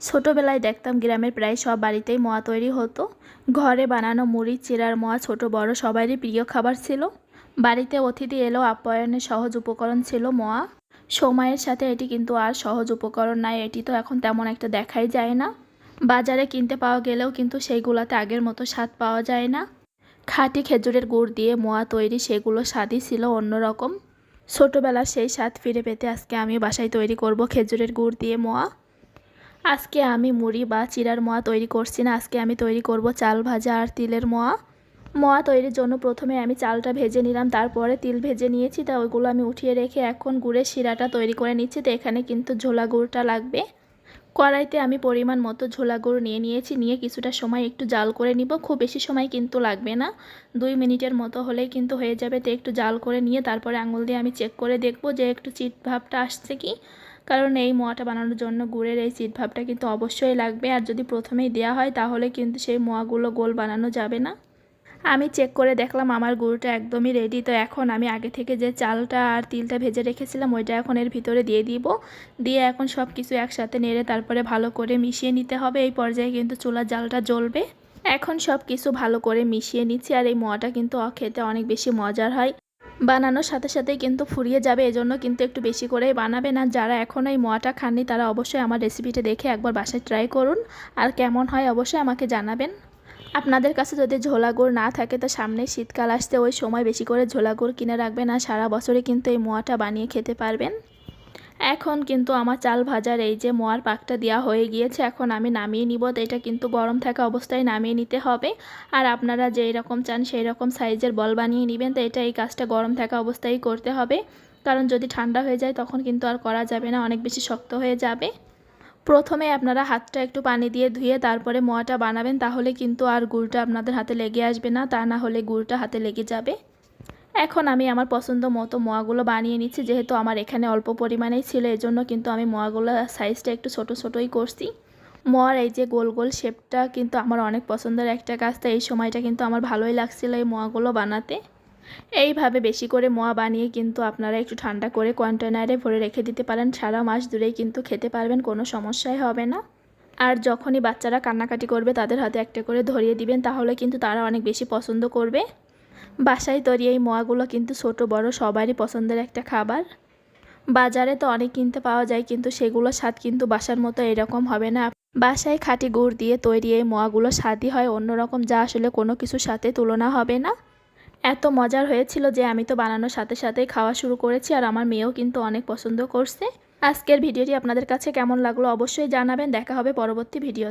ছোটবেলায় দেখতাম গ্রামের প্রায় সব বাড়িতেই মোয়া তৈরি হতো। ঘরে বানানো মুড়ি, চিড়ার মোয়া ছোট বড় সবারই প্রিয় খাবার ছিল। বাড়িতে অতিথি এলেও আপ্যায়নের সহজ উপকরণ ছিল মোয়া। সময়ের সাথে এটি কিন্তু আর সহজ উপকরণ নাই, এটি তো এখন তেমন একটা দেখাই যায় না। বাজারে কিনতে পাওয়া গেলেও কিন্তু সেইগুলাতে আগের মতো স্বাদ পাওয়া যায় না। খাঁটি খেজুরের গুড় দিয়ে মোয়া তৈরি, সেগুলো স্বাদই ছিল অন্যরকম। ছোটবেলার সেই স্বাদ ফিরে পেতে আজকে আমি বাসায় তৈরি করব খেজুরের গুড় দিয়ে মোয়া। আজকে আমি মুড়ি বা চিড়ার মোয়া তৈরি করছি না, আজকে আমি তৈরি করব চাল ভাজা আর তিলের মোয়া। মোয়া তৈরির জন্য প্রথমে আমি চালটা ভেজে নিলাম, তারপরে তিল ভেজে নিয়েছি, তা ওইগুলো আমি উঠিয়ে রেখে এখন গুড়ের শিরাটা তৈরি করে নিচ্ছি। তো এখানে কিন্তু ঝোলা গুড়টা লাগবে। কড়াইতে আমি পরিমাণ মতো ঝোলা গুড় নিয়েছি, নিয়ে কিছুটা সময় একটু জাল করে নিব। খুব বেশি সময় কিন্তু লাগবে না, 2 মিনিটের মতো হলেই কিন্তু হয়ে যাবে। তো একটু জাল করে নিয়ে তারপরে আঙুল দিয়ে আমি চেক করে দেখব যে একটু চিট ভাবটা আসছে কি, কারণ এই মোয়াটা বানানোর জন্য গুড়ের এই চিট ভাবটা কিন্তু অবশ্যই লাগবে। আর যদি প্রথমেই দেওয়া হয় তাহলে কিন্তু সেই মোয়াগুলো গোল বানানো যাবে না। আমি চেক করে দেখলাম আমার গুড়টা একদমই রেডি। তো এখন আমি আগে থেকে যে চালটা আর তিলটা ভেজে রেখেছিলাম ওইটা এখন এর ভিতরে দিয়ে দিব। দিয়ে এখন সব কিছু একসাথে নেড়ে তারপরে ভালো করে মিশিয়ে নিতে হবে। এই পর্যায়ে কিন্তু চুলার জালটা জ্বলবে। এখন সব কিছু ভালো করে মিশিয়ে নিচ্ছি। আর এই মোয়াটা কিন্তু খেতে অনেক বেশি মজার হয়, বানানোর সাথে সাথেই কিন্তু ফুরিয়ে যাবে, এজন্য কিন্তু একটু বেশি করেই বানাবেন। আর যারা এখনও এই মোয়াটা খাননি তারা অবশ্যই আমার রেসিপিটা দেখে একবার বাসায় ট্রাই করুন, আর কেমন হয় অবশ্যই আমাকে জানাবেন। আপনাদের কাছে যদি ঝোলা গুড় না থাকে তো সামনে শীতকাল আসতে ওই সময় বেশি করে ঝোলা গুড় কিনে রাখবেন, আর সারা বছরই কিন্তু এই মোয়াটা বানিয়ে খেতে পারবেন। এখন কিন্তু আমার চাল ভাজার এই যে মোয়ার পাকটা দেওয়া হয়ে গিয়েছে, এখন আমি নামিয়ে নিব। তো এটা কিন্তু গরম থাকা অবস্থায় নামিয়ে নিতে হবে। আর আপনারা যেই রকম চান সেই রকম সাইজের বল বানিয়ে নেবেন। তো এটা এই কাজটা গরম থাকা অবস্থায় করতে হবে, কারণ যদি ঠান্ডা হয়ে যায় তখন কিন্তু আর করা যাবে না, অনেক বেশি শক্ত হয়ে যাবে। প্রথমে আপনারা হাতটা একটু পানি দিয়ে ধুয়ে তারপরে মোয়াটা বানাবেন, তাহলে কিন্তু আর গুড়টা আপনাদের হাতে লেগে আসবে না, তা না হলে গুড়টা হাতে লেগে যাবে। এখন আমি আমার পছন্দ মতো মোয়াগুলো বানিয়ে নিচ্ছি। যেহেতু আমার এখানে অল্প পরিমাণেই ছিল, এজন্য কিন্তু আমি মোয়াগুলো সাইজটা একটু ছোট ছোটই করছি। মোয়ার এই যে গোল গোল শেপটা কিন্তু আমার অনেক পছন্দের একটা কাজ, তাই এই সময়টা কিন্তু আমার ভালোই লাগছিল এই মোয়াগুলো বানাতে। এইভাবে বেশি করে মোয়া বানিয়ে কিন্তু আপনারা একটু ঠান্ডা করে কন্টেনারে ভরে রেখে দিতে পারেন, সারা মাস ধরেই কিন্তু খেতে পারবেন, কোনো সমস্যাই হবে না। আর যখনই বাচ্চারা কান্নাকাটি করবে তাদের হাতে একটা করে ধরিয়ে দিবেন, তাহলে কিন্তু তারা অনেক বেশি পছন্দ করবে। বাসায় তৈরি এই মোয়াগুলো কিন্তু ছোট বড় সবারই পছন্দের একটা খাবার। বাজারে তো অনেক কিনতে পাওয়া যায়, কিন্তু সেগুলো স্বাদ কিন্তু বাসার মতো এরকম হবে না। বাসায় খাঁটি গুড় দিয়ে তৈরি এই মোয়াগুলো স্বাদই হয় অন্যরকম, যা আসলে কোনো কিছুর সাথে তুলনা হবে না। এত মজার হয়েছিল যে আমি তো বানানোর সাথে সাথেই খাওয়া শুরু করেছি, আর আমার মেয়েও কিন্তু অনেক পছন্দ করছে। আজকের ভিডিওটি আপনাদের কাছে কেমন লাগলো অবশ্যই জানাবেন। দেখা হবে পরবর্তী ভিডিও।